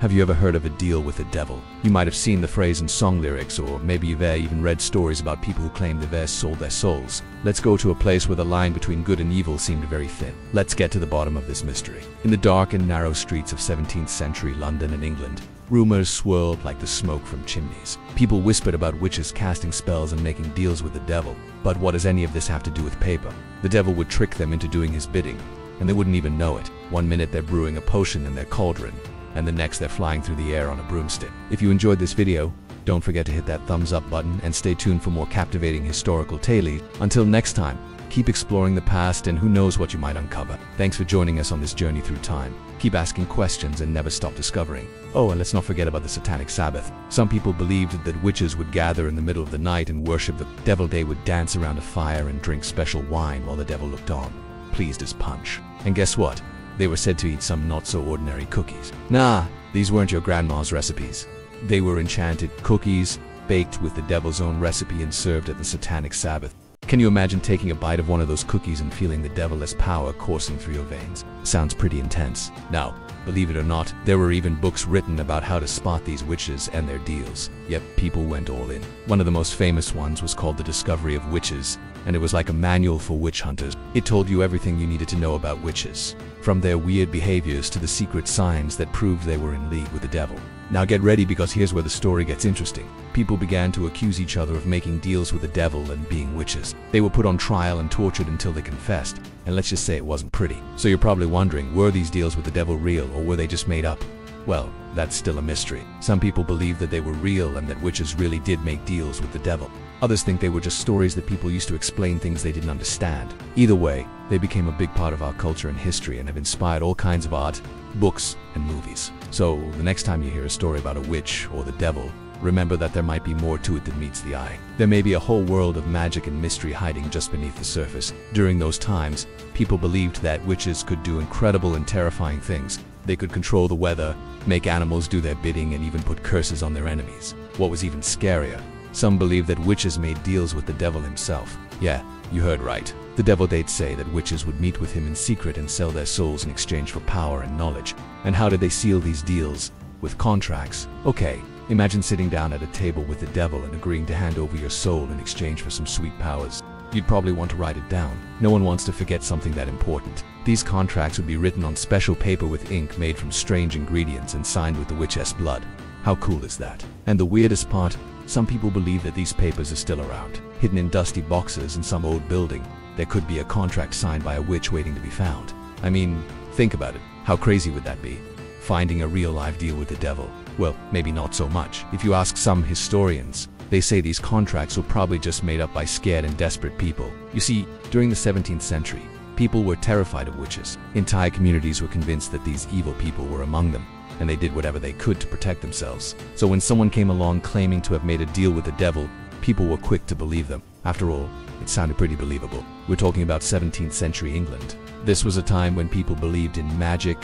Have you ever heard of a deal with the devil? You might have seen the phrase in song lyrics, or maybe you've even read stories about people who claim they've sold their souls. Let's go to a place where the line between good and evil seemed very thin. Let's get to the bottom of this mystery. In the dark and narrow streets of 17th century London and England, rumors swirled like the smoke from chimneys. People whispered about witches casting spells and making deals with the devil. But what does any of this have to do with paper? The devil would trick them into doing his bidding, and they wouldn't even know it. One minute they're brewing a potion in their cauldron, and the next they're flying through the air on a broomstick. If you enjoyed this video, don't forget to hit that thumbs up button and stay tuned for more captivating historical tales. Until next time, keep exploring the past and who knows what you might uncover. Thanks for joining us on this journey through time. Keep asking questions and never stop discovering. Oh, and let's not forget about the Satanic Sabbath. Some people believed that witches would gather in the middle of the night and worship the devil. They would dance around a fire and drink special wine while the devil looked on, pleased as punch. And guess what? They were said to eat some not-so-ordinary cookies. Nah, these weren't your grandma's recipes. They were enchanted cookies, baked with the devil's own recipe and served at the Satanic Sabbath. Can you imagine taking a bite of one of those cookies and feeling the devilish power coursing through your veins? Sounds pretty intense. Now, believe it or not, there were even books written about how to spot these witches and their deals. Yet people went all in. One of the most famous ones was called The Discovery of Witches, and it was like a manual for witch hunters. It told you everything you needed to know about witches, from their weird behaviors to the secret signs that proved they were in league with the devil. Now get ready, because here's where the story gets interesting. People began to accuse each other of making deals with the devil and being witches. They were put on trial and tortured until they confessed, and let's just say it wasn't pretty. So you're probably wondering, were these deals with the devil real, or were they just made up? Well, that's still a mystery. Some people believe that they were real and that witches really did make deals with the devil. Others think they were just stories that people used to explain things they didn't understand. Either way, they became a big part of our culture and history and have inspired all kinds of art, books, and movies. So, the next time you hear a story about a witch or the devil, remember that there might be more to it than meets the eye. There may be a whole world of magic and mystery hiding just beneath the surface. During those times, people believed that witches could do incredible and terrifying things. They could control the weather, make animals do their bidding, and even put curses on their enemies. What was even scarier, some believed that witches made deals with the devil himself. Yeah, you heard right. The devil did say that witches would meet with him in secret and sell their souls in exchange for power and knowledge. And how did they seal these deals? With contracts. Okay, imagine sitting down at a table with the devil and agreeing to hand over your soul in exchange for some sweet powers. You'd probably want to write it down. No one wants to forget something that important. These contracts would be written on special paper with ink made from strange ingredients and signed with the witch's blood. How cool is that? And the weirdest part, some people believe that these papers are still around, hidden in dusty boxes in some old building. There could be a contract signed by a witch waiting to be found. I mean, think about it. How crazy would that be? Finding a real live deal with the devil? Well, maybe not so much. If you ask some historians, they say these contracts were probably just made up by scared and desperate people. You see, during the 17th century, people were terrified of witches. Entire communities were convinced that these evil people were among them, and they did whatever they could to protect themselves. So when someone came along claiming to have made a deal with the devil, people were quick to believe them. After all, it sounded pretty believable. We're talking about 17th century England. This was a time when people believed in magic,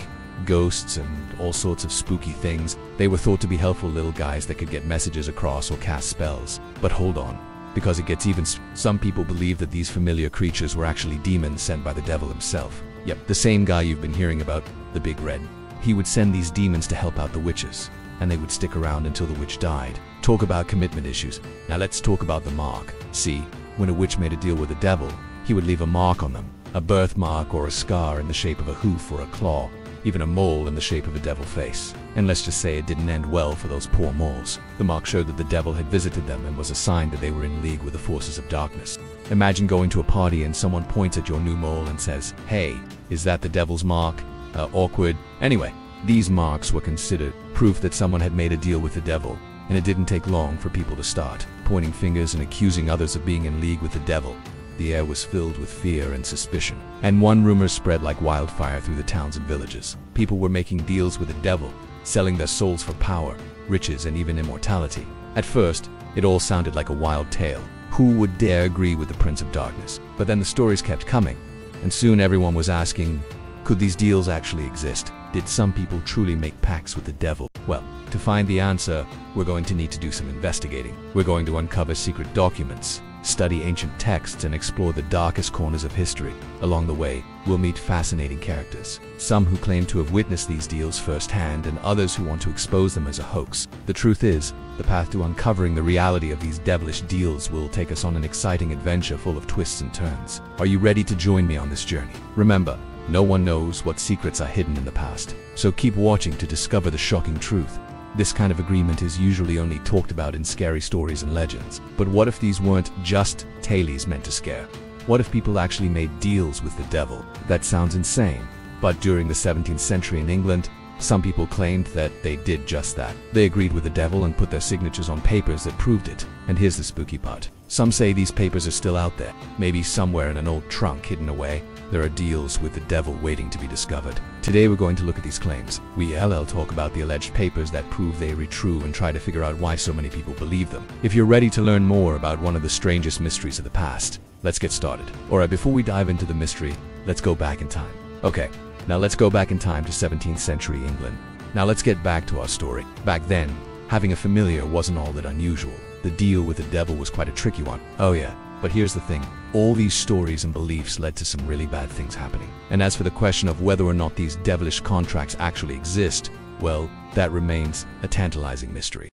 ghosts, and all sorts of spooky things. They were thought to be helpful little guys that could get messages across or cast spells. But hold on, because it gets even. Some people believe that these familiar creatures were actually demons sent by the devil himself. Yep, the same guy you've been hearing about, the Big Red. He would send these demons to help out the witches, and they would stick around until the witch died. Talk about commitment issues. Now let's talk about the mark. See, when a witch made a deal with the devil, he would leave a mark on them. A birthmark or a scar in the shape of a hoof or a claw. Even a mole in the shape of a devil face. And let's just say it didn't end well for those poor moles. The mark showed that the devil had visited them and was a sign that they were in league with the forces of darkness. Imagine going to a party and someone points at your new mole and says, "Hey, is that the devil's mark?" Awkward. Anyway, these marks were considered proof that someone had made a deal with the devil, and it didn't take long for people to start pointing fingers and accusing others of being in league with the devil. The air was filled with fear and suspicion, and one rumor spread like wildfire through the towns and villages. People were making deals with the devil, selling their souls for power, riches, and even immortality. At first, it all sounded like a wild tale. Who would dare agree with the Prince of Darkness? But then the stories kept coming, and soon everyone was asking, could these deals actually exist? Did some people truly make pacts with the devil? Well, to find the answer, we're going to need to do some investigating. We're going to uncover secret documents, study ancient texts, and explore the darkest corners of history. Along the way, we'll meet fascinating characters, some who claim to have witnessed these deals firsthand and others who want to expose them as a hoax. The truth is, the path to uncovering the reality of these devilish deals will take us on an exciting adventure full of twists and turns. Are you ready to join me on this journey? Remember, no one knows what secrets are hidden in the past, so keep watching to discover the shocking truth. This kind of agreement is usually only talked about in scary stories and legends. But what if these weren't just tales meant to scare? What if people actually made deals with the devil? That sounds insane. But during the 17th century in England, some people claimed that they did just that. They agreed with the devil and put their signatures on papers that proved it. And here's the spooky part. Some say these papers are still out there, maybe somewhere in an old trunk hidden away. There are deals with the devil waiting to be discovered. Today we're going to look at these claims. We'll talk about the alleged papers that prove they are true and try to figure out why so many people believe them. If you're ready to learn more about one of the strangest mysteries of the past, let's get started. Alright, before we dive into the mystery, let's go back in time. Okay, now let's go back in time to 17th century England. Now let's get back to our story. Back then, having a familiar wasn't all that unusual. The deal with the devil was quite a tricky one. Oh yeah. But here's the thing, all these stories and beliefs led to some really bad things happening. And as for the question of whether or not these devilish contracts actually exist, well, that remains a tantalizing mystery.